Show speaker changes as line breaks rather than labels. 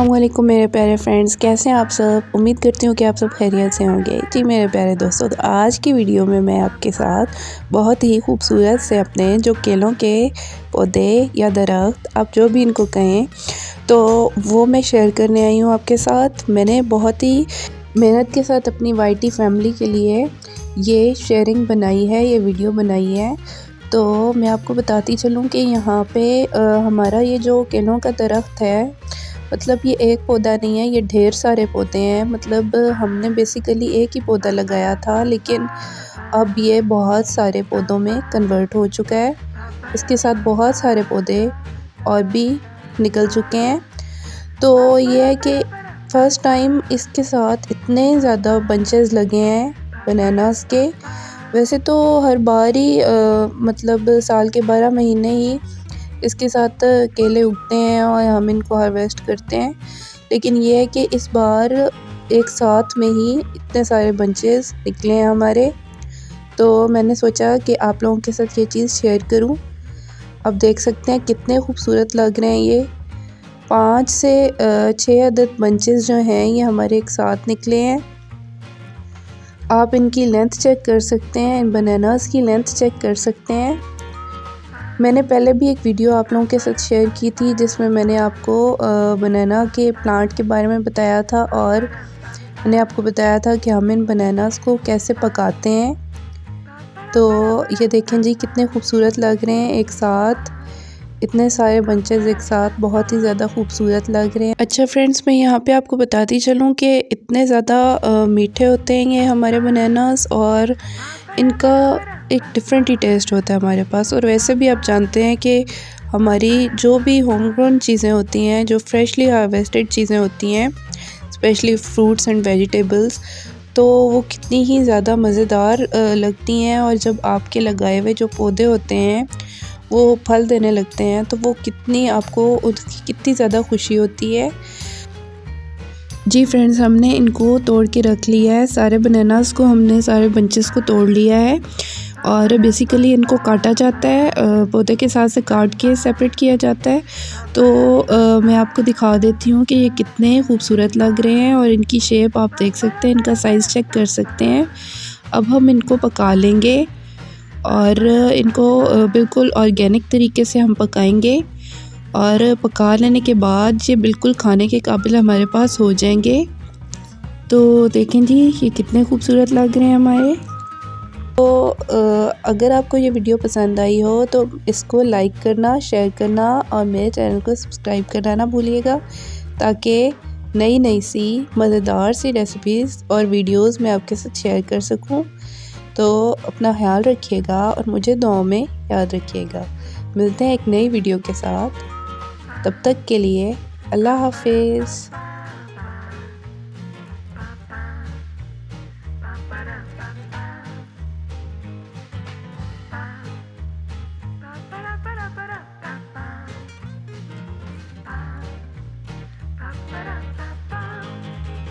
अस्सलामुअलैकुम मेरे प्यारे फ्रेंड्स, कैसे हैं आप सब। उम्मीद करती हूँ कि आप सब खैरियत से होंगे। जी मेरे प्यारे दोस्तों, तो आज की वीडियो में मैं आपके साथ बहुत ही खूबसूरत से अपने जो केलों के पौधे या दरख्त, आप जो भी इनको कहें, तो वो मैं शेयर करने आई हूँ आपके साथ। मैंने बहुत ही मेहनत के साथ अपनी वाईटी फैमिली के लिए ये शेयरिंग बनाई है, ये वीडियो बनाई है। तो मैं आपको बताती चलूँ कि यहाँ पे हमारा ये जो केलों का दरख्त है, मतलब ये एक पौधा नहीं है, ये ढेर सारे पौधे हैं। मतलब हमने बेसिकली एक ही पौधा लगाया था, लेकिन अब ये बहुत सारे पौधों में कन्वर्ट हो चुका है। इसके साथ बहुत सारे पौधे और भी निकल चुके हैं। तो ये है कि फ़र्स्ट टाइम इसके साथ इतने ज़्यादा बंचेस लगे हैं बनानास के। वैसे तो हर बार ही मतलब साल के 12 महीने ही इसके साथ केले उगते हैं और हम इनको हार्वेस्ट करते हैं, लेकिन ये है कि इस बार एक साथ में ही इतने सारे बंचेस निकले हैं हमारे। तो मैंने सोचा कि आप लोगों के साथ ये चीज़ शेयर करूं। अब देख सकते हैं कितने खूबसूरत लग रहे हैं ये। 5 से 6 अदद बंचेस जो हैं ये हमारे एक साथ निकले हैं। आप इनकी लेंथ चेक कर सकते हैं, इन बनानास की लेंथ चेक कर सकते हैं। मैंने पहले भी एक वीडियो आप लोगों के साथ शेयर की थी, जिसमें मैंने आपको बनाना के प्लांट के बारे में बताया था और मैंने आपको बताया था कि हम इन बनानास को कैसे पकाते हैं। तो ये देखें जी, कितने खूबसूरत लग रहे हैं एक साथ, इतने सारे बंचेस एक साथ, बहुत ही ज़्यादा खूबसूरत लग रहे हैं। अच्छा फ्रेंड्स, मैं यहाँ पे आपको बताती चलूँ कि इतने ज़्यादा मीठे होते हैं ये हमारे बनानास, और इनका एक डिफरेंट ही टेस्ट होता है हमारे पास। और वैसे भी आप जानते हैं कि हमारी जो भी होम ग्रोन चीज़ें होती हैं, जो फ्रेशली हार्वेस्टेड चीज़ें होती हैं, स्पेशली फ्रूट्स एंड वेजिटेबल्स, तो वो कितनी ही ज़्यादा मज़ेदार लगती हैं। और जब आपके लगाए हुए जो पौधे होते हैं वो फल देने लगते हैं, तो वो कितनी आपको उसकी कितनी ज़्यादा खुशी होती है। जी फ्रेंड्स, हमने इनको तोड़ के रख लिया है, सारे बनानास को हमने सारे बंचेस को तोड़ लिया है। और बेसिकली इनको काटा जाता है, पौधे के साथ से काट के सेपरेट किया जाता है। तो मैं आपको दिखा देती हूँ कि ये कितने खूबसूरत लग रहे हैं, और इनकी शेप आप देख सकते हैं, इनका साइज़ चेक कर सकते हैं। अब हम इनको पका लेंगे और इनको बिल्कुल ऑर्गेनिक तरीके से हम पकाएंगे, और पका लेने के बाद ये बिल्कुल खाने के काबिल हमारे पास हो जाएंगे। तो देखें जी, ये कितने खूबसूरत लग रहे हैं हमारे। तो अगर आपको ये वीडियो पसंद आई हो तो इसको लाइक करना, शेयर करना और मेरे चैनल को सब्सक्राइब करना ना भूलिएगा, ताकि नई नई सी मज़ेदार सी रेसिपीज़ और वीडियोस मैं आपके साथ शेयर कर सकूं। तो अपना ख्याल रखिएगा और मुझे दुआओं में याद रखिएगा। मिलते हैं एक नई वीडियो के साथ, तब तक के लिए अल्लाह हाफिज़।